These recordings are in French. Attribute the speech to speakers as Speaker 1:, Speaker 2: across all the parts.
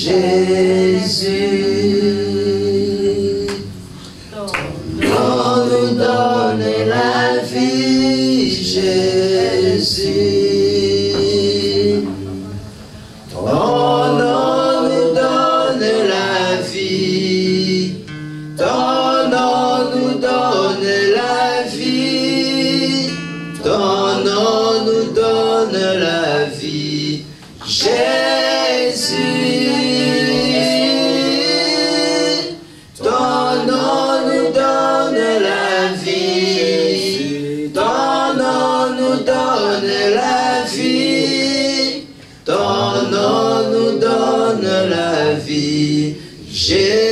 Speaker 1: Jésus. Ton nom nous donne la vie, Jésus. Ton nom nous donne la vie. Ton nom nous donne la vie. Ton nom nous donne la vie, Jésus. Ton nom nous donne la vie. Ton nom nous donne la vie. Ton nom nous donne la vie, Jésus.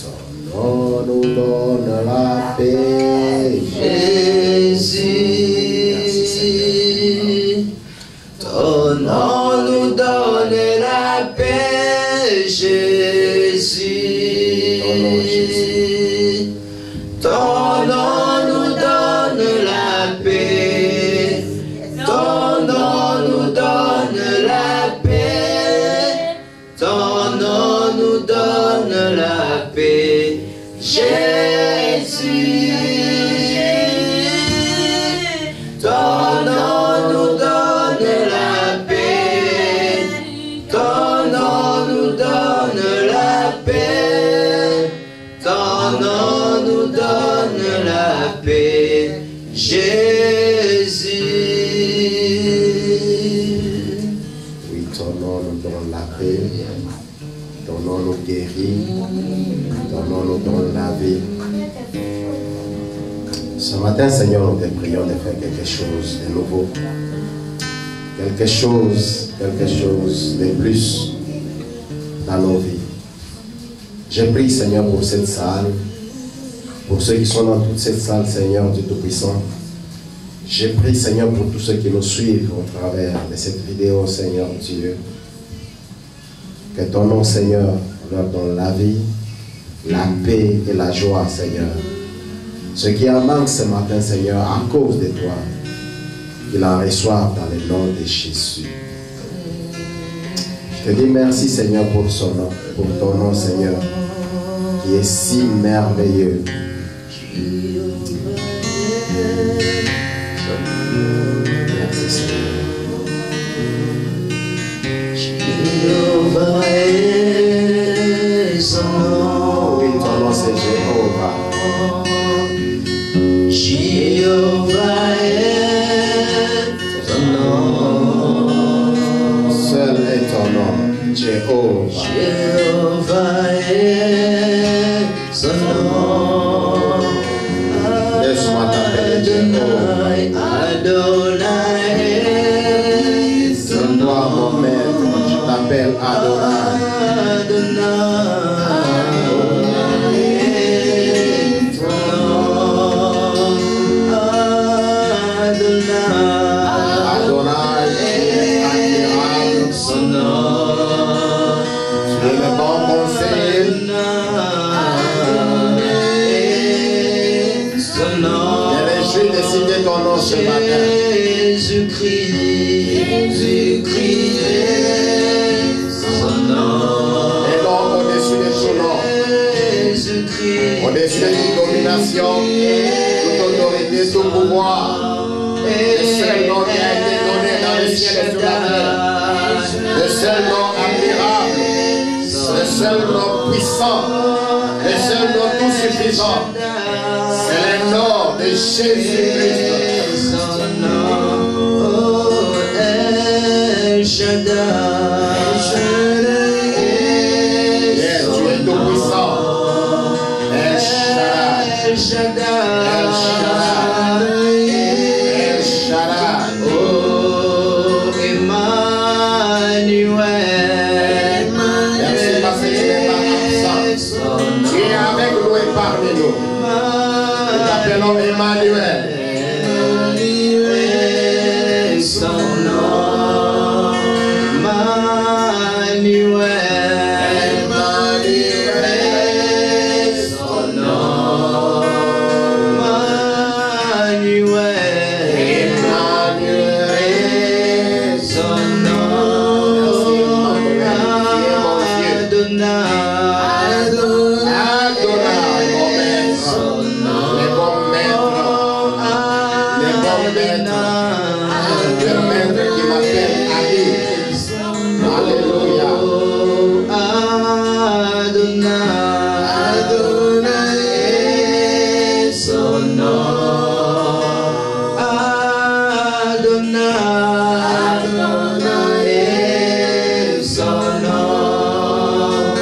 Speaker 2: Ton nom nous donne la paix,
Speaker 1: Jésus. Ton nom nous donne la paix, Jésus. Ton nom nous donne la paix. Ton nom nous donne la paix. Ton nom nous donne la paix, Jésus. Ton nom nous donne la paix. Ton nom nous donne la paix. Ton nom nous donne la paix, Jésus.
Speaker 2: oui, ton nom nous donne la paix, ton nom nous guérit, ton nom nous donne la vie. Ce matin, Seigneur, nous te prions de faire quelque chose de nouveau, quelque chose de plus dans nos vies. Je prie, Seigneur, pour cette salle, pour ceux qui sont dans toute cette salle, Seigneur, du Tout-Puissant. Je prie, Seigneur, pour tous ceux qui nous suivent au travers de cette vidéo, Seigneur Dieu. Que ton nom, Seigneur, leur donne la vie, la paix et la joie, Seigneur. Ce qui en manque ce matin, Seigneur, à cause de toi, qu'ils en reçoivent dans le nom de Jésus. Je te dis merci, Seigneur, pour son nom, pour ton nom, Seigneur, qui est si merveilleux. Merci, Seigneur.
Speaker 1: Jéhovah est son nom.
Speaker 2: Oui, ton nom c'est Jéhovah.
Speaker 1: Jéhovah est ton nom.
Speaker 2: Seul est ton nom, Jéhovah.
Speaker 1: Jéhovah est son nom.
Speaker 2: Laisse-moi t'appeler Jéhovah.
Speaker 1: Adonai est son
Speaker 2: Toi,
Speaker 1: nom.
Speaker 2: mon maître, je t'appelle Adonai. Adonai est admirable. Tu es le bon conseiller. Je réjouis de citer ton nom ce matin.
Speaker 1: Jésus-Christ est son nom.
Speaker 2: Et donc au-dessus de son nom, au-dessus de toute domination, toute autorité, tout pouvoir, le seul nom qui a été donné dans le ciel et sur la terre, le seul nom admirable, le seul nom puissant, le seul nom tout suffisant, c'est le nom de Jésus-Christ. Yes, tu es tout puissant. El Shaddai. El Shaddai. El Shaddai.
Speaker 1: Oh, Emmanuel.
Speaker 2: Merci parce que tu n'es pas absent. Tu es avec nous et parmi nous. Nous t'appelons Emmanuel.
Speaker 1: Son nom, Adonai, son nom.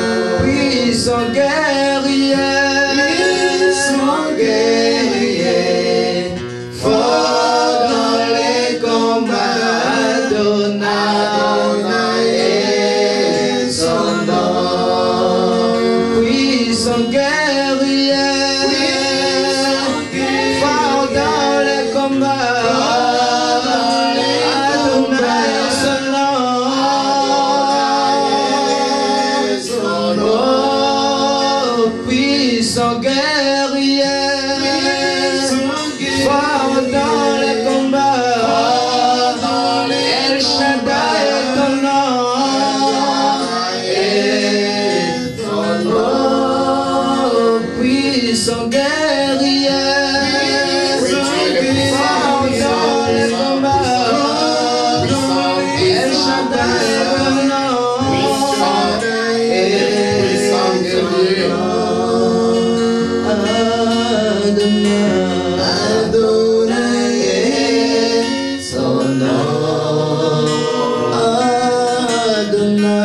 Speaker 2: Puissant guerrier,
Speaker 1: fort dans les combats. Adonai, son nom.
Speaker 2: puissant guerrier, fort dans les combats. Adonai, son nom. Oh, puissant guerrier, fort dans les combats. El Shaddai est ton nom. Oh, puissant guerrier, fort dans les combats. El Shaddai est ton nom.
Speaker 1: Adonai, son nom. Adonai.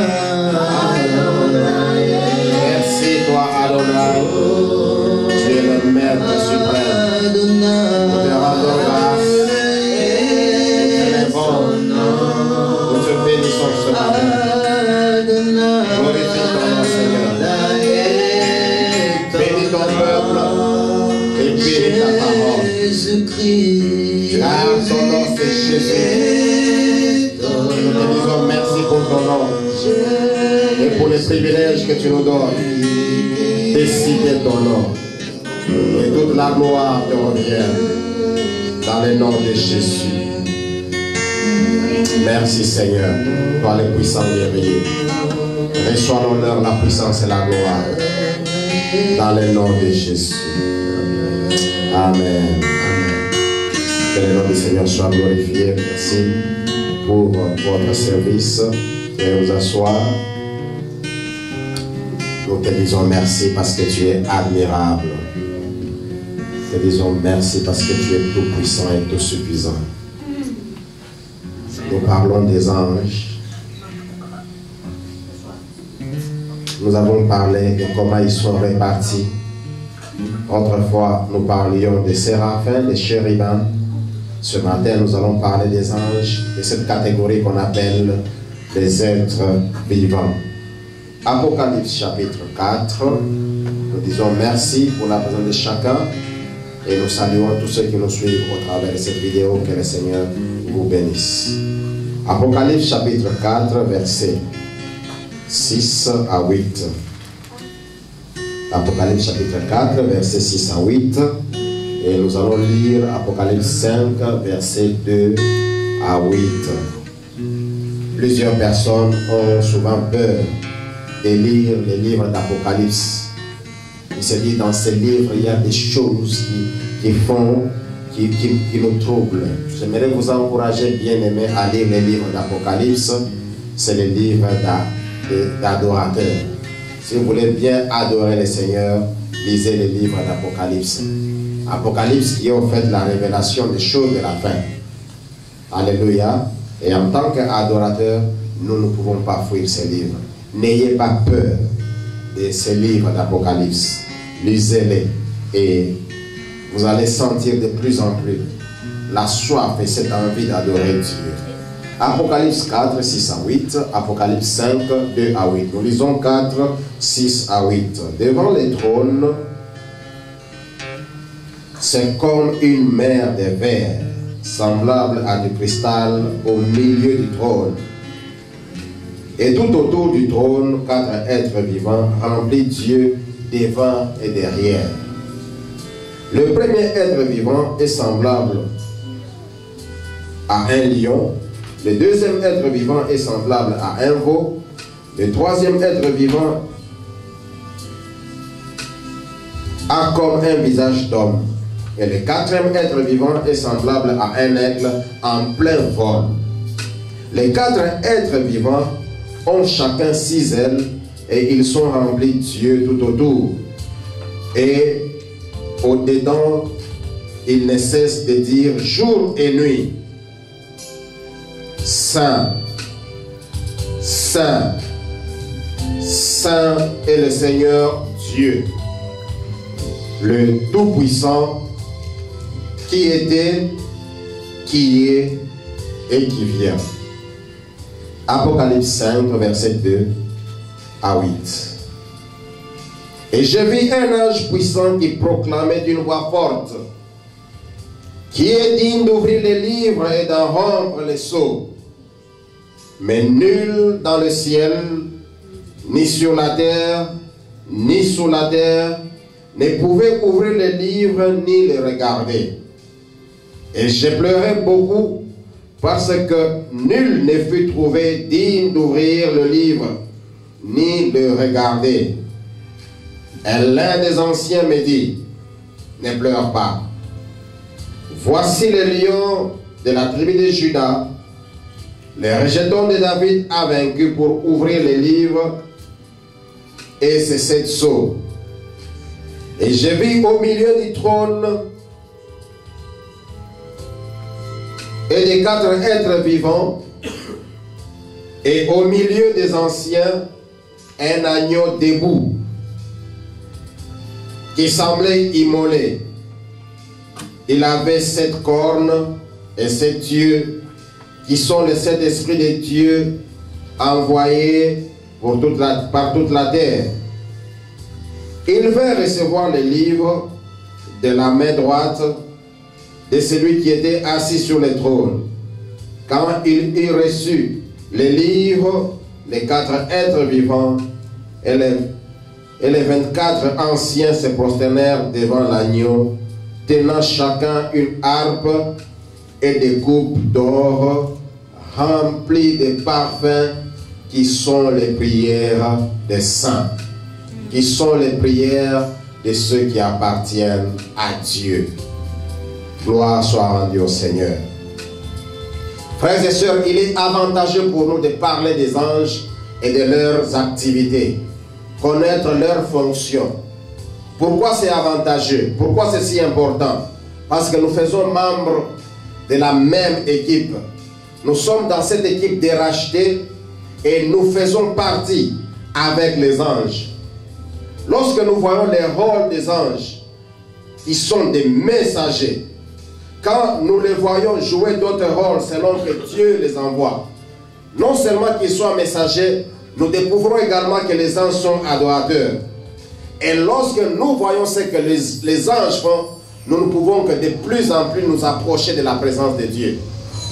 Speaker 2: Merci toi Adonai, tu es le maître suprême. Nous te rendons grâce, nous te bénissons ce matin. Glorifie ton nom Seigneur. Bénis ton peuple et bénis ta parole. Car ton nom c'est Jésus. Nous te disons merci pour ton nom et pour les privilèges que tu nous donnes. Décider ton nom. Et toute la gloire te revient dans le nom de Jésus. Merci Seigneur, toi le puissant guerrier. Reçois l'honneur, la puissance et la gloire dans le nom de Jésus. Amen. Amen. Que le nom du Seigneur soit glorifié. Merci pour votre service. Et nous asseoir. Nous te disons merci parce que tu es admirable. Nous te disons merci parce que tu es tout puissant et tout suffisant. Nous parlons des anges. Nous avons parlé de comment ils sont répartis. Autrefois, nous parlions des séraphins, des chérubins. Ce matin, nous allons parler des anges, de cette catégorie qu'on appelle les êtres vivants. Apocalypse chapitre 4, nous disons merci pour la présence de chacun et nous saluons tous ceux qui nous suivent au travers de cette vidéo. Que le Seigneur vous bénisse. Apocalypse chapitre 4, versets 6 à 8. Apocalypse chapitre 4, versets 6 à 8. Et nous allons lire Apocalypse 5, versets 2 à 8. Plusieurs personnes ont souvent peur de lire les livres d'Apocalypse. Il se dit dans ces livres, il y a des choses qui nous troublent. J'aimerais vous encourager, bien aimés, à lire les livres d'Apocalypse. C'est les livres d'adorateurs. Si vous voulez bien adorer le Seigneur, lisez les livres d'Apocalypse. Apocalypse qui est en fait la révélation des choses de la fin. Alléluia. Et en tant qu'adorateurs, nous ne pouvons pas fuir ces livres. N'ayez pas peur de ces livres d'Apocalypse. Lisez-les et vous allez sentir de plus en plus la soif et cette envie d'adorer Dieu. Apocalypse 4, 6 à 8. Apocalypse 5, 2 à 8. Nous lisons 4, 6 à 8. Devant les trônes, c'est comme une mer de verre, semblable à du cristal au milieu du trône. Et tout autour du trône, 4 êtres vivants remplis Dieu devant et derrière. Le premier être vivant est semblable à un lion. Le deuxième être vivant est semblable à un veau. Le troisième être vivant a comme un visage d'homme. Et le quatrième être vivant est semblable à un aigle en plein vol. Les 4 êtres vivants ont chacun 6 ailes et ils sont remplis de Dieu tout autour. Et au-dedans, ils ne cessent de dire jour et nuit: Saint, Saint, Saint est le Seigneur Dieu, le Tout-Puissant, qui était, qui est et qui vient. Apocalypse 5, verset 2 à 8. Et je vis un ange puissant qui proclamait d'une voix forte: qui est digne d'ouvrir les livres et d'en rompre les sceaux? Mais nul dans le ciel, ni sur la terre, ni sous la terre, ne pouvait ouvrir les livres ni les regarder. Et j'ai pleuré beaucoup, parce que nul ne fut trouvé digne d'ouvrir le livre, ni de regarder. Et l'un des anciens me dit: ne pleure pas. Voici le lion de la tribu de Juda, le rejeton de David a vaincu pour ouvrir les livres et ses 7 sceaux. Et je vis au milieu du trône et des 4 êtres vivants, et au milieu des anciens, un agneau debout, qui semblait immolé. Il avait 7 cornes et 7 yeux, qui sont les 7 esprits de Dieu envoyés par toute la terre. Il vint recevoir les livres de la main droite de celui qui était assis sur le trône. Quand il eut reçu les livres, les 4 êtres vivants et les 24 anciens se prosternèrent devant l'agneau, tenant chacun une harpe et des coupes d'or remplies de parfums qui sont les prières des saints, qui sont les prières de ceux qui appartiennent à Dieu. Gloire soit rendue au Seigneur. Frères et sœurs, il est avantageux pour nous de parler des anges et de leurs activités, connaître leurs fonctions. Pourquoi c'est avantageux? Pourquoi c'est si important? Parce que nous faisons membres de la même équipe. Nous sommes dans cette équipe des rachetés et nous faisons partie avec les anges. Lorsque nous voyons les rôles des anges, ils sont des messagers. Quand nous les voyons jouer d'autres rôles selon que Dieu les envoie, non seulement qu'ils soient messagers, nous découvrons également que les anges sont adorateurs. Et lorsque nous voyons ce que les anges font, nous ne pouvons que de plus en plus nous approcher de la présence de Dieu.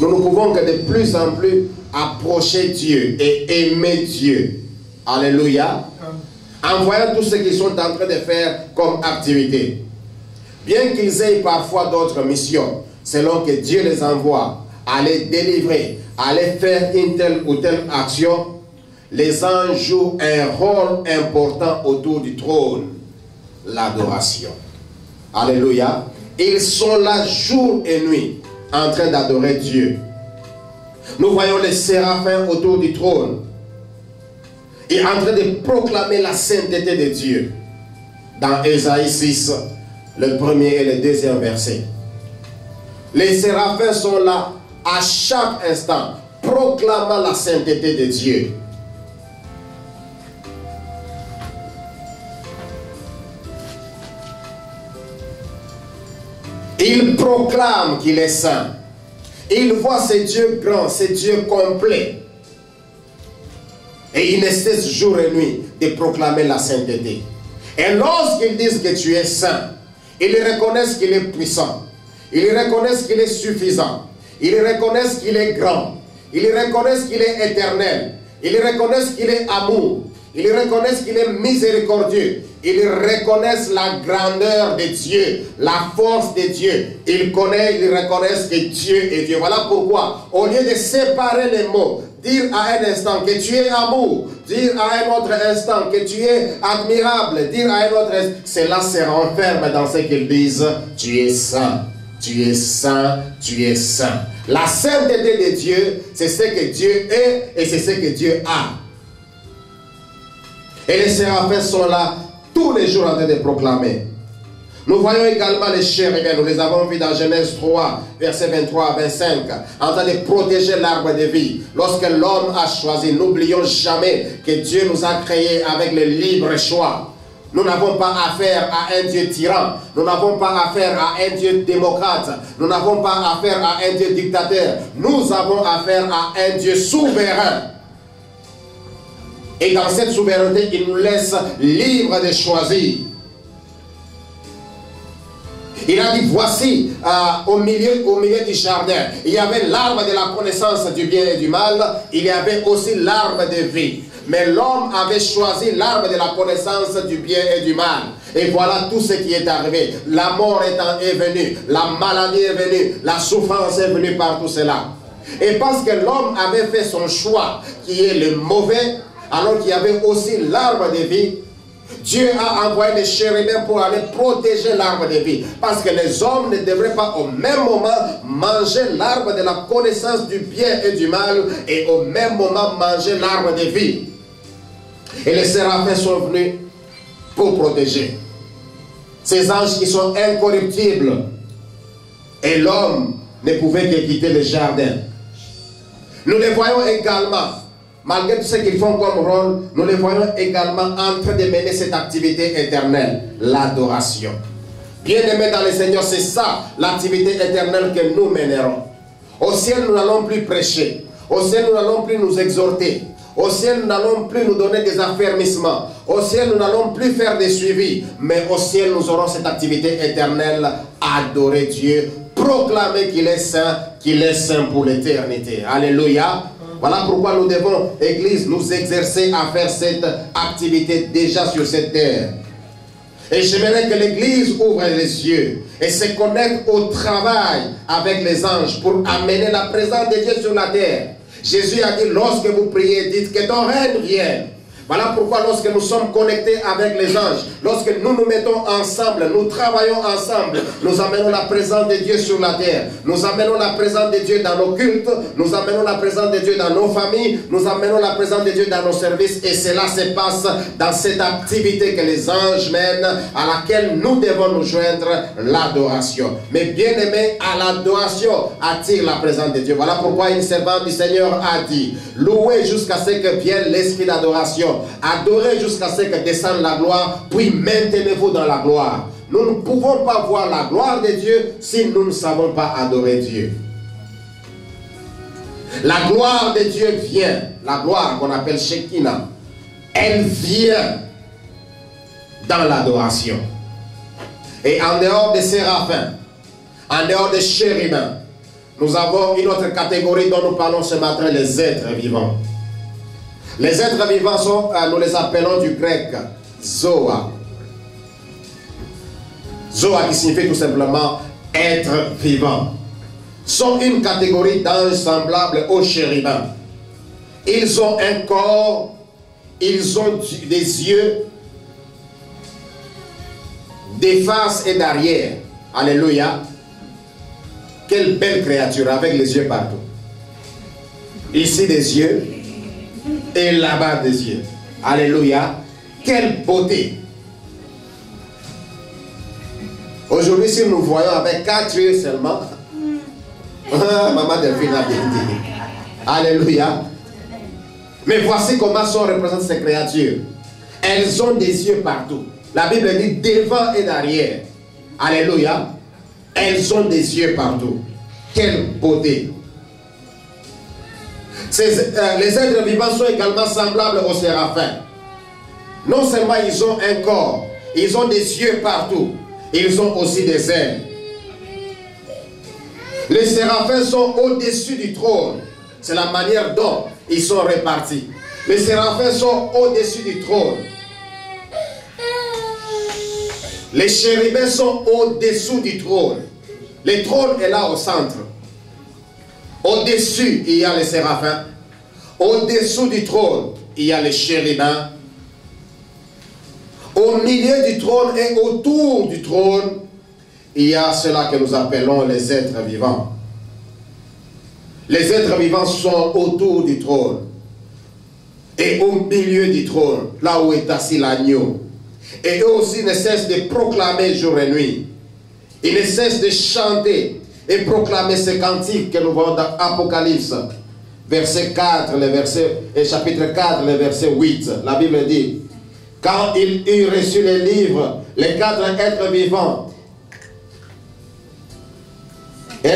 Speaker 2: Nous ne pouvons que de plus en plus approcher Dieu et aimer Dieu. Alléluia. En voyant tout ce qu'ils sont en train de faire comme activité. Bien qu'ils aient parfois d'autres missions, selon que Dieu les envoie à les délivrer, à les faire une telle ou telle action, les anges jouent un rôle important autour du trône, l'adoration. Alléluia. Ils sont là jour et nuit en train d'adorer Dieu. Nous voyons les séraphins autour du trône et en train de proclamer la sainteté de Dieu. Dans Ésaïe 6, le premier et le deuxième verset. Les séraphins sont là à chaque instant, proclamant la sainteté de Dieu. Il proclame qu'il est saint. Il voit ce Dieu grand, ce Dieu complet. Et il ne cesse jour et nuit de proclamer la sainteté. Et lorsqu'ils disent que tu es saint, ils reconnaissent qu'il est puissant. Ils reconnaissent qu'il est suffisant. Ils reconnaissent qu'il est grand. Ils reconnaissent qu'il est éternel. Ils reconnaissent qu'il est amour. Ils reconnaissent qu'il est miséricordieux. Ils reconnaissent la grandeur de Dieu, la force de Dieu. Ils reconnaissent que Dieu est Dieu. Voilà pourquoi, au lieu de séparer les mots, dire à un instant que tu es amour, dire à un autre instant que tu es admirable, dire à un autre instant, cela se renferme dans ce qu'ils disent, tu es saint, tu es saint, tu es saint. La sainteté de Dieu, c'est ce que Dieu est et c'est ce que Dieu a. Et les séraphins sont là tous les jours en train de proclamer. Nous voyons également les chérubins, nous les avons vus dans Genèse 3, versets 23 à 25, en train de protéger l'arbre de vie. Lorsque l'homme a choisi, n'oublions jamais que Dieu nous a créés avec le libre choix. Nous n'avons pas affaire à un Dieu tyran. Nous n'avons pas affaire à un Dieu démocrate. Nous n'avons pas affaire à un Dieu dictateur. Nous avons affaire à un Dieu souverain. Et dans cette souveraineté, il nous laisse libres de choisir. Il a dit, voici, au milieu du jardin, il y avait l'arbre de la connaissance du bien et du mal. Il y avait aussi l'arbre de vie. Mais l'homme avait choisi l'arbre de la connaissance du bien et du mal. Et voilà tout ce qui est arrivé. La mort est venue, la maladie est venue, la souffrance est venue par tout cela. Et parce que l'homme avait fait son choix, qui est le mauvais, alors qu'il y avait aussi l'arbre de vie, Dieu a envoyé les chérubins pour aller protéger l'arbre de vie. Parce que les hommes ne devraient pas au même moment manger l'arbre de la connaissance du bien et du mal et au même moment manger l'arbre de vie. Et les séraphins sont venus pour protéger. Ces anges qui sont incorruptibles. Et l'homme ne pouvait que quitter le jardin. Nous les voyons également, malgré tout ce qu'ils font comme rôle, nous les voyons également en train de mener cette activité éternelle, l'adoration. Bien-aimés dans le Seigneur, c'est ça l'activité éternelle que nous mènerons. Au ciel, nous n'allons plus prêcher. Au ciel, nous n'allons plus nous exhorter. Au ciel, nous n'allons plus nous donner des affermissements. Au ciel, nous n'allons plus faire des suivis. Mais au ciel, nous aurons cette activité éternelle, adorer Dieu, proclamer qu'il est saint pour l'éternité. Alléluia. Voilà pourquoi nous devons, Église, nous exercer à faire cette activité déjà sur cette terre. Et j'aimerais que l'Église ouvre les yeux et se connecte au travail avec les anges pour amener la présence de Dieu sur la terre. Jésus a dit, lorsque vous priez, dites que ton règne vienne. Voilà pourquoi lorsque nous sommes connectés avec les anges, lorsque nous nous mettons ensemble, nous travaillons ensemble, nous amenons la présence de Dieu sur la terre. Nous amenons la présence de Dieu dans nos cultes, nous amenons la présence de Dieu dans nos familles, nous amenons la présence de Dieu dans nos services. Et cela se passe dans cette activité que les anges mènent, à laquelle nous devons nous joindre, l'adoration. Mais bien aimé, à l'adoration attire la présence de Dieu. Voilà pourquoi une servante du Seigneur a dit, louez jusqu'à ce que vienne l'esprit d'adoration. Adorez jusqu'à ce que descende la gloire, puis maintenez-vous dans la gloire. Nous ne pouvons pas voir la gloire de Dieu si nous ne savons pas adorer Dieu. La gloire de Dieu vient, la gloire qu'on appelle Shekinah, elle vient dans l'adoration. Et en dehors des séraphins, en dehors des chérubins, nous avons une autre catégorie dont nous parlons ce matin, les êtres vivants. Les êtres vivants sont, nous les appelons du grec, Zoa. Zoa qui signifie tout simplement être vivant. Sont une catégorie d'anges semblables aux chérubins. Ils ont un corps, ils ont des yeux, des faces et d'arrière. Alléluia. Quelle belle créature avec les yeux partout. Ici des yeux. Et là-bas des yeux. Alléluia. Quelle beauté. Aujourd'hui, si nous voyons avec 4 yeux seulement, maman Delphine a bien dit. Alléluia. Mais voici comment sont représentées ces créatures. Elles ont des yeux partout. La Bible dit devant et derrière. Alléluia. Elles ont des yeux partout. Quelle beauté. Les êtres vivants sont également semblables aux séraphins. Non seulement ils ont un corps, ils ont des yeux partout, ils ont aussi des ailes. Les séraphins sont au-dessus du trône. C'est la manière dont ils sont répartis. Les séraphins sont au-dessus du trône. Les chérubins sont au-dessous du trône. Le trône est là au centre. Au-dessus, il y a les séraphins. Au-dessous du trône, il y a les chérubins. Au milieu du trône et autour du trône, il y a cela que nous appelons les êtres vivants. Les êtres vivants sont autour du trône. Et au milieu du trône, là où est assis l'agneau, Et eux aussi ne cessent de proclamer jour et nuit. Ils ne cessent de chanter et proclamer ce cantique que nous voyons dans Apocalypse, verset 4, chapitre 4, le verset 8. La Bible dit, quand il eut reçu les livres, les 4 êtres vivants et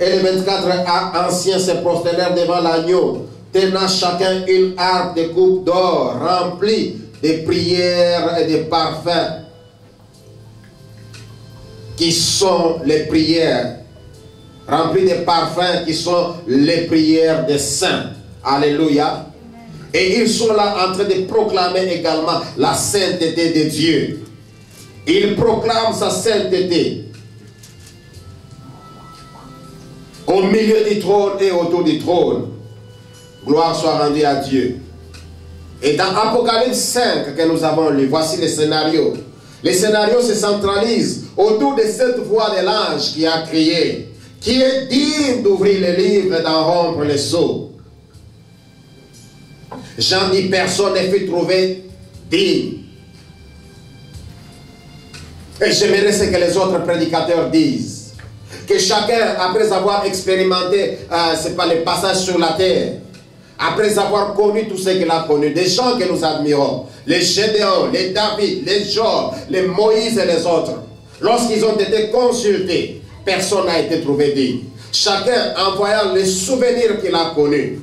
Speaker 2: les 24 anciens se prosternèrent devant l'agneau, tenant chacun une harpe de coupe d'or remplie de prières et de parfums, qui sont les prières, remplies de parfums qui sont les prières des saints. Alléluia. Et ils sont là en train de proclamer également la sainteté de Dieu. Ils proclament sa sainteté au milieu du trône et autour du trône. Gloire soit rendue à Dieu. Et dans Apocalypse 5 que nous avons lu, voici le scénario. Le scénario se centralise autour de cette voix de l'ange qui a crié, qui est digne d'ouvrir le livre et d'en rompre les sceaux. Jean dit, personne ne fut trouvé digne. Et j'aimerais ce que les autres prédicateurs disent. Que chacun, après avoir expérimenté, c'est pas le passage sur la terre, après avoir connu tout ce qu'il a connu, des gens que nous admirons, les Gédéon, les David, les Job, les Moïse et les autres, lorsqu'ils ont été consultés, personne n'a été trouvé digne. Chacun en voyant les souvenirs qu'il a connus.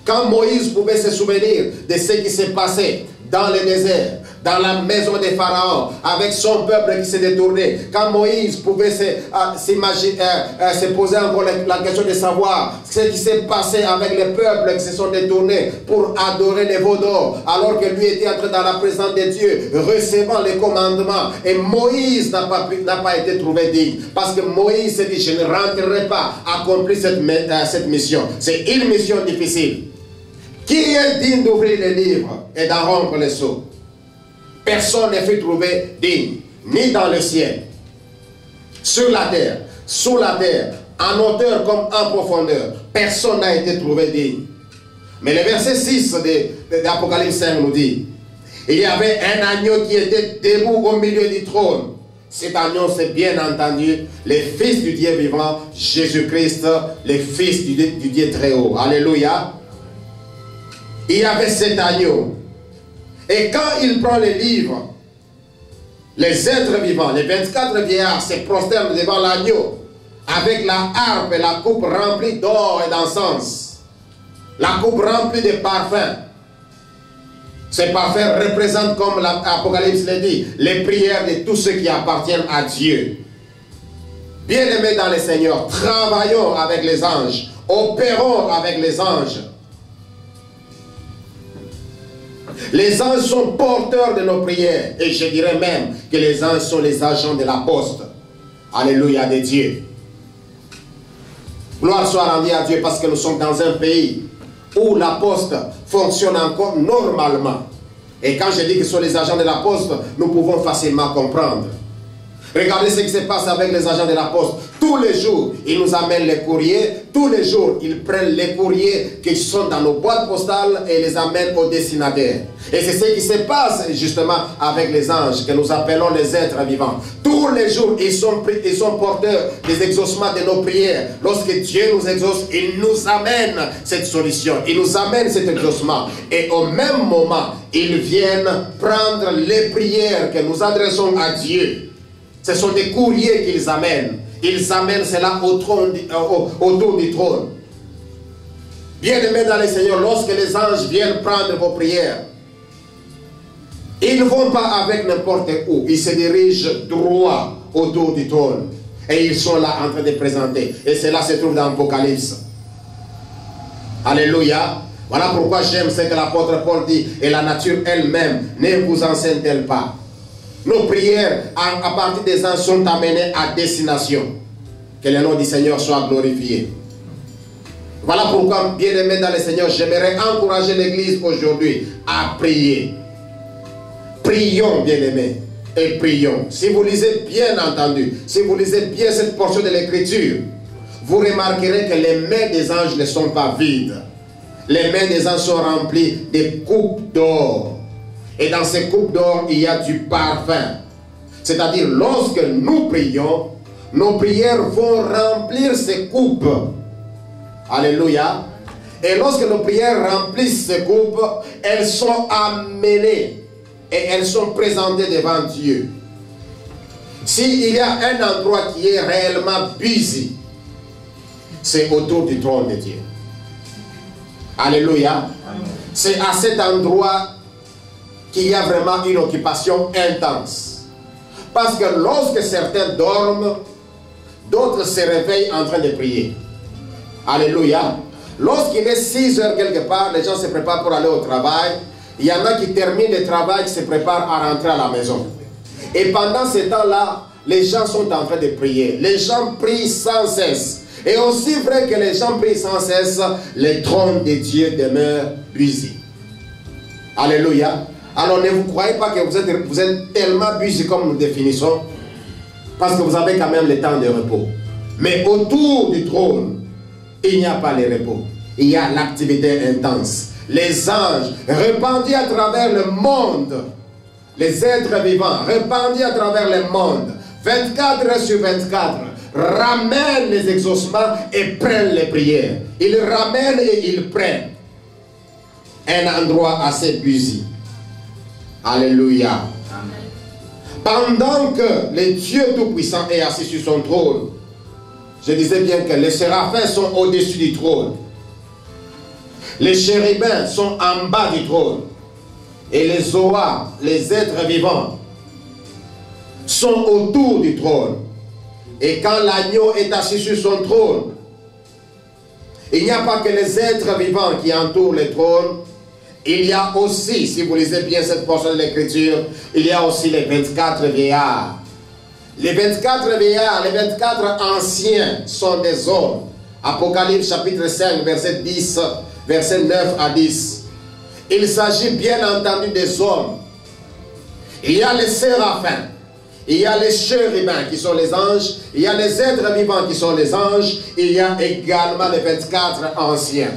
Speaker 2: Quand Moïse pouvait se souvenir de ce qui s'est passé dans le désert, dans la maison de Pharaon, avec son peuple qui s'est détourné, quand Moïse pouvait se poser encore la question de savoir ce qui s'est passé avec les peuples qui se sont détournés pour adorer les veaux d'or, alors que lui était entré dans la présence de Dieu, recevant les commandements, et Moïse n'a pas été trouvé digne, parce que Moïse s'est dit, je ne rentrerai pas accomplir cette mission. C'est une mission difficile. Qui est digne d'ouvrir les livres et d'en rompre les sceaux? Personne ne fut trouvé digne, ni dans le ciel, sur la terre, sous la terre, en hauteur comme en profondeur. Personne n'a été trouvé digne. Mais le verset 6 d'Apocalypse 5 nous dit, il y avait un agneau qui était debout au milieu du trône. Cet agneau, c'est bien entendu le Fils du Dieu vivant, Jésus-Christ, le Fils du Dieu très haut. Alléluia. Il y avait cet agneau. Et quand il prend les livres, les êtres vivants, les 24 vieillards se prosternent devant l'agneau avec la harpe et la coupe remplie d'or et d'encens. La coupe remplie de parfums. Ces parfums représentent, comme l'Apocalypse le dit, les prières de tous ceux qui appartiennent à Dieu. Bien-aimés dans le Seigneur, travaillons avec les anges, opérons avec les anges. Les anges sont porteurs de nos prières. Et je dirais même que les anges sont les agents de la poste. Alléluia de Dieu. Gloire soit rendue à Dieu, parce que nous sommes dans un pays où la poste fonctionne encore normalement. Et quand je dis que ce sont les agents de la poste, nous pouvons facilement comprendre. Regardez ce qui se passe avec les agents de la poste. Tous les jours, ils nous amènent les courriers. Tous les jours, ils prennent les courriers qui sont dans nos boîtes postales et les amènent au destinataire. Et c'est ce qui se passe justement avec les anges, que nous appelons les êtres vivants. Tous les jours, ils sont porteurs des exaucements de nos prières. Lorsque Dieu nous exauce, il nous amène cette solution. Il nous amène cet exaucement. Et au même moment, ils viennent prendre les prières que nous adressons à Dieu. Ce sont des courriers qu'ils amènent. Ils amènent cela autour du trône. Bien-aimés dans le Seigneur, lorsque les anges viennent prendre vos prières, ils ne vont pas avec n'importe où. Ils se dirigent droit autour du trône. Et ils sont là en train de présenter. Et cela se trouve dans l'Apocalypse. Alléluia. Voilà pourquoi j'aime ce que l'apôtre Paul dit. Et la nature elle-même ne vous enseigne-t-elle pas? Nos prières à partir des anges sont amenées à destination. Que le nom du Seigneur soit glorifié. Voilà pourquoi, bien-aimés dans le Seigneur, j'aimerais encourager l'Église aujourd'hui à prier. Prions, bien-aimés, et prions. Si vous lisez bien entendu, si vous lisez bien cette portion de l'Écriture, vous remarquerez que les mains des anges ne sont pas vides. Les mains des anges sont remplies de coupes d'or. Et dans ces coupes d'or, il y a du parfum. C'est-à-dire, lorsque nous prions, nos prières vont remplir ces coupes. Alléluia. Et lorsque nos prières remplissent ces coupes, elles sont amenées et elles sont présentées devant Dieu. S'il y a un endroit qui est réellement busy, c'est autour du trône de Dieu. Alléluia. C'est à cet endroit qu'il y a vraiment une occupation intense. Parce que lorsque certains dorment, d'autres se réveillent en train de prier. Alléluia. Lorsqu'il est 6 heures quelque part, les gens se préparent pour aller au travail. Il y en a qui terminent le travail, qui se préparent à rentrer à la maison. Et pendant ce temps-là, les gens sont en train de prier. Les gens prient sans cesse. Et aussi vrai que les gens prient sans cesse, le trône de Dieu demeure busy. Alléluia. Alors ne vous croyez pas que vous êtes tellement busy comme nous définissons, parce que vous avez quand même le temps de repos. Mais autour du trône, il n'y a pas le repos. Il y a l'activité intense. Les anges répandus à travers le monde, les êtres vivants répandus à travers le monde, 24 heures sur 24, ramènent les exaucements et prennent les prières. Ils ramènent et ils prennent. Un endroit assez busy. Alléluia. Amen. Pendant que le Dieu Tout-Puissant est assis sur son trône, je disais bien que les séraphins sont au-dessus du trône. Les chérubins sont en bas du trône. Et les Zoas, les êtres vivants, sont autour du trône. Et quand l'agneau est assis sur son trône, il n'y a pas que les êtres vivants qui entourent le trône. Il y a aussi, si vous lisez bien cette portion de l'Écriture, il y a aussi les 24 vieillards. Les 24 vieillards, les 24 anciens sont des hommes. Apocalypse chapitre 5, verset 10, verset 9 à 10. Il s'agit bien entendu des hommes. Il y a les séraphins. Il y a les chérubins qui sont les anges. Il y a les êtres vivants qui sont les anges. Il y a également les 24 anciens.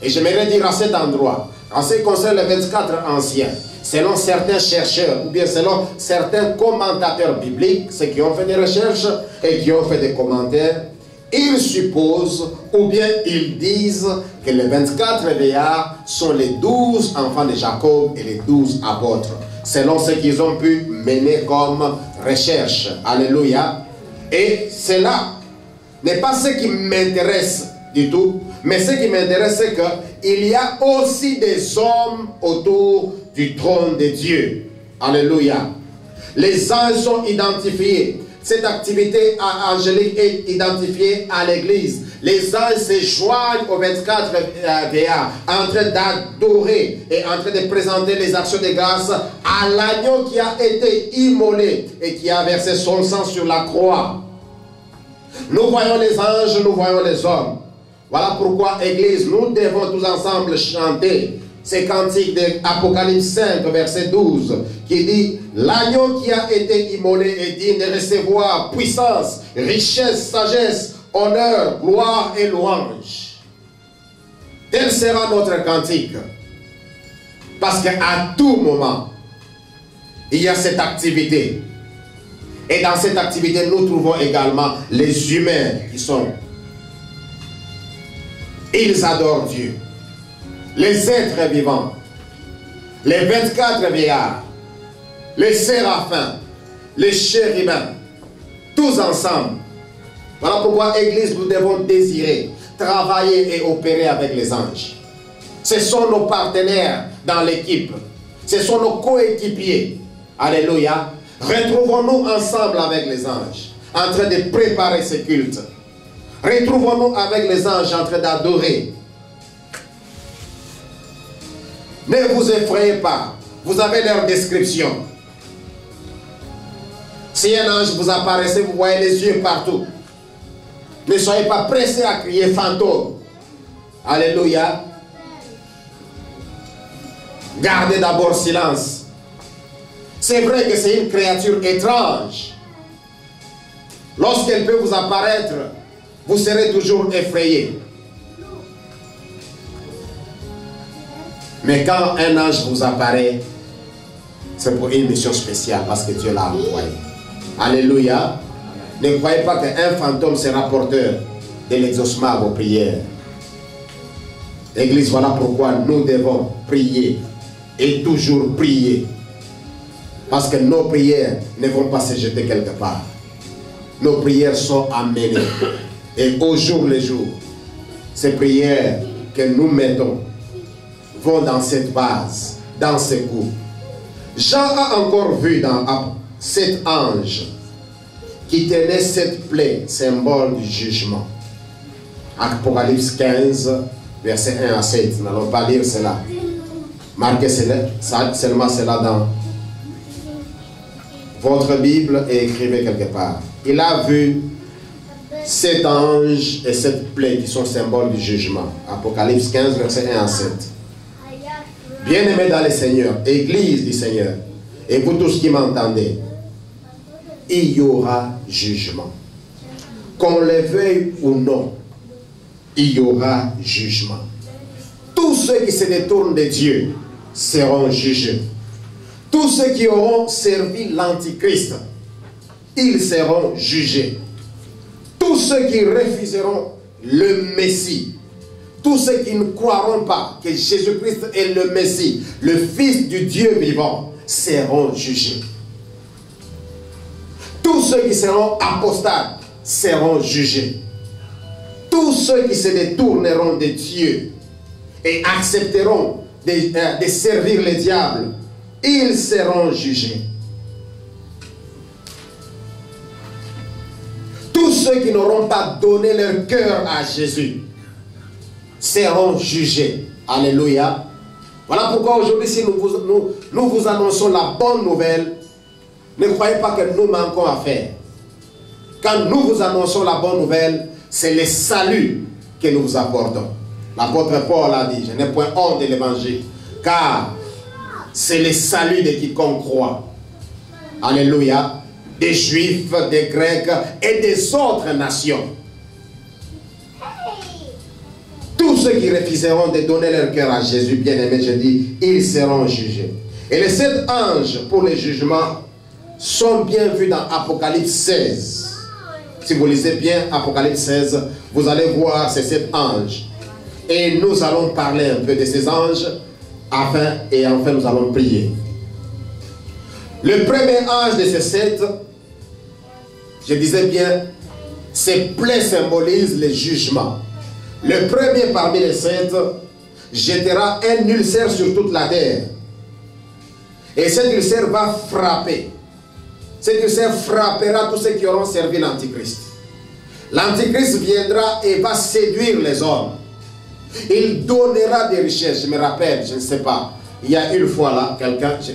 Speaker 2: Et j'aimerais dire à cet endroit, en ce qui concerne les 24 anciens, selon certains chercheurs ou bien selon certains commentateurs bibliques, ceux qui ont fait des recherches et qui ont fait des commentaires, ils supposent ou bien ils disent que les 24 vieillards sont les 12 enfants de Jacob et les 12 apôtres, selon ce qu'ils ont pu mener comme recherche. Alléluia. Et cela n'est pas ce qui m'intéresse du tout, mais ce qui m'intéresse, c'est qu'il y a aussi des hommes autour du trône de Dieu. Alléluia. Les anges sont identifiés. Cette activité angélique est identifiée à l'église. Les anges se joignent aux 24 vieillards en train d'adorer et en train de présenter les actions de grâce à l'agneau qui a été immolé et qui a versé son sang sur la croix. Nous voyons les anges, nous voyons les hommes. Voilà pourquoi, Église, nous devons tous ensemble chanter ces cantiques d'Apocalypse 5, verset 12, qui dit « L'agneau qui a été immolé est digne de recevoir puissance, richesse, sagesse, honneur, gloire et louange. » Tel sera notre cantique. Parce qu'à tout moment, il y a cette activité. Et dans cette activité, nous trouvons également les humains qui sont. Ils adorent Dieu. Les êtres vivants, les 24 vieillards, les séraphins, les chérubins, tous ensemble. Voilà pourquoi, Église, nous devons désirer, travailler et opérer avec les anges. Ce sont nos partenaires dans l'équipe. Ce sont nos coéquipiers. Alléluia. Retrouvons-nous ensemble avec les anges, en train de préparer ce culte. Retrouvons-nous avec les anges en train d'adorer. Ne vous effrayez pas. Vous avez leur description. Si un ange vous apparaissait, vous voyez les yeux partout. Ne soyez pas pressés à crier fantôme. Alléluia. Gardez d'abord silence. C'est vrai que c'est une créature étrange. Lorsqu'elle peut vous apparaître, vous serez toujours effrayé. Mais quand un ange vous apparaît, c'est pour une mission spéciale parce que Dieu l'a envoyé. Alléluia. Ne croyez pas qu'un fantôme sera porteur de l'exaucement à vos prières. Église, voilà pourquoi nous devons prier et toujours prier. Parce que nos prières ne vont pas se jeter quelque part. Nos prières sont amenées. Et au jour le jour, ces prières que nous mettons vont dans cette base, dans ce coup. Jean a encore vu dans cet ange qui tenait cette plaie, symbole du jugement. Apocalypse 15, versets 1 à 7. Nous n'allons pas lire cela. Marquez seulement cela dans votre Bible et écrivez quelque part. Il a vu cet ange et cette plaie qui sont symboles du jugement. Apocalypse 15, versets 1 à 7. Bien-aimés dans le Seigneur, Église du Seigneur, et vous tous qui m'entendez, il y aura jugement. Qu'on le veuille ou non, il y aura jugement. Tous ceux qui se détournent de Dieu seront jugés. Tous ceux qui auront servi l'Antichrist, ils seront jugés. Tous ceux qui refuseront le Messie, tous ceux qui ne croiront pas que Jésus-Christ est le Messie, le Fils du Dieu vivant, seront jugés. Tous ceux qui seront apostates seront jugés. Tous ceux qui se détourneront de Dieu et accepteront de servir le diable, ils seront jugés. Tous ceux qui n'auront pas donné leur cœur à Jésus seront jugés. Alléluia. Voilà pourquoi aujourd'hui, si nous vous annonçons la bonne nouvelle, ne croyez pas que nous manquons à faire. Quand nous vous annonçons la bonne nouvelle, c'est le salut que nous vous apportons. L'apôtre Paul a dit, je n'ai point honte de l'évangile, car c'est le salut de quiconque croit. Alléluia. Des Juifs, des Grecs et des autres nations. Tous ceux qui refuseront de donner leur cœur à Jésus, bien-aimé, je dis, ils seront jugés. Et les 7 anges pour le jugement sont bien vus dans Apocalypse 16. Si vous lisez bien Apocalypse 16, vous allez voir ces 7 anges. Et nous allons parler un peu de ces anges, enfin nous allons prier. Le premier ange de ces 7, je disais bien, ces plaies symbolisent le jugement. Le premier parmi les 7 jettera un ulcère sur toute la terre. Et cet ulcère va frapper. Cet ulcère frappera tous ceux qui auront servi l'Antichrist. L'Antichrist viendra et va séduire les hommes. Il donnera des richesses. Je me rappelle, je ne sais pas, il y a une fois là,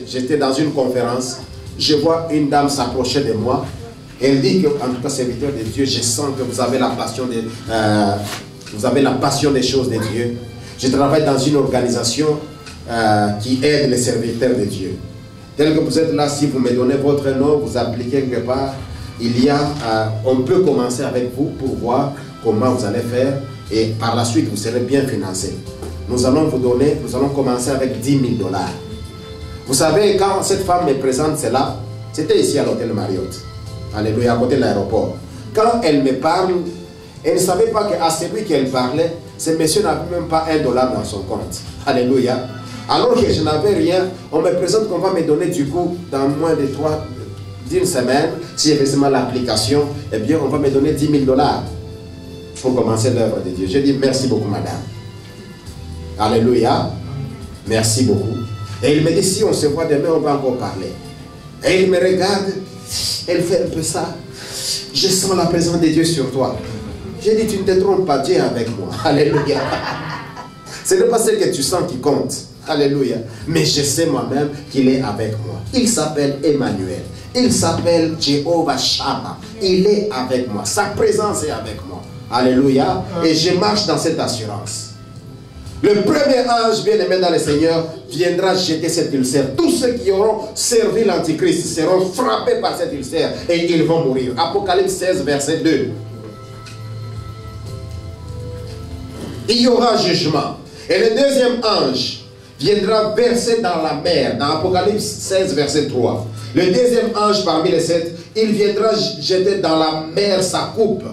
Speaker 2: j'étais dans une conférence, je vois une dame s'approcher de moi. Elle dit que, en tout cas, serviteur de Dieu, je sens que vous avez la passion des choses de Dieu. Je travaille dans une organisation qui aide les serviteurs de Dieu. Tel que vous êtes là, si vous me donnez votre nom, vous appliquez quelque part, on peut commencer avec vous pour voir comment vous allez faire et par la suite, vous serez bien financé. Nous allons commencer avec 10 000 $. Vous savez, quand cette femme me présente cela, c'était ici à l'hôtel Marriott. Alléluia, à côté de l'aéroport. Quand elle me parle, elle ne savait pas qu'à celui qu'elle parlait, ce monsieur n'avait même pas $1 dans son compte. Alléluia. Alors que je n'avais rien, on me présente qu'on va me donner du coup, dans moins d'une semaine, si j'ai fait seulement l'application, eh bien on va me donner 10 000 $ pour commencer l'œuvre de Dieu. Je dis merci beaucoup madame. Alléluia. Merci beaucoup. Et il me dit si on se voit demain, on va encore parler. Et il me regarde, elle fait un peu ça. Je sens la présence de Dieu sur toi. J'ai dit tu ne te trompes pas, Dieu est avec moi. Alléluia. Ce n'est pas ce que tu sens qui compte. Alléluia. Mais je sais moi-même qu'il est avec moi. Il s'appelle Emmanuel. Il s'appelle Jéhovah Shammah. Il est avec moi. Sa présence est avec moi. Alléluia. Et je marche dans cette assurance. Le premier ange bien-aimé dans le Seigneur viendra jeter cet ulcère. Tous ceux qui auront servi l'Antichrist seront frappés par cet ulcère et ils vont mourir. Apocalypse 16, verset 2. Il y aura jugement. Et le deuxième ange viendra verser dans la mer, dans Apocalypse 16, verset 3. Le deuxième ange parmi les 7, il viendra jeter dans la mer sa coupe.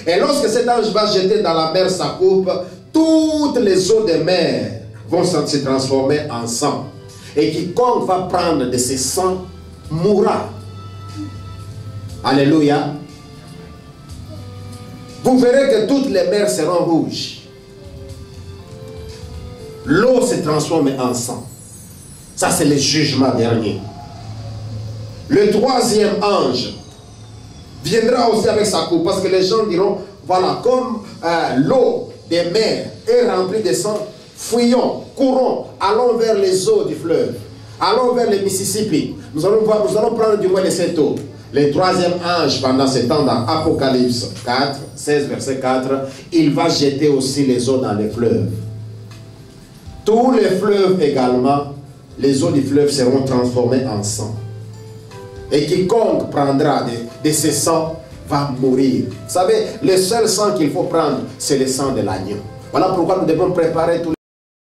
Speaker 2: Et lorsque cet ange va jeter dans la mer sa coupe, toutes les eaux de mer vont se transformer en sang. Et quiconque va prendre de ce sang mourra. Alléluia. Vous verrez que toutes les mers seront rouges. L'eau se transforme en sang. Ça, c'est le jugement dernier. Le troisième ange viendra aussi avec sa coupe, parce que les gens diront, voilà, comme l'eau des mers est remplie de sang, fuyons, courons, allons vers les eaux du fleuve, allons vers le Mississippi. Nous allons prendre du moins de cette eau. Le troisième ange, pendant ce temps, dans Apocalypse 4, 16, verset 4, il va jeter aussi les eaux dans les fleuves. Tous les fleuves également, les eaux du fleuve seront transformées en sang. Et quiconque prendra de ce sang va mourir. Vous savez, le seul sang qu'il faut prendre, c'est le sang de l'agneau. Voilà pourquoi nous devons préparer tout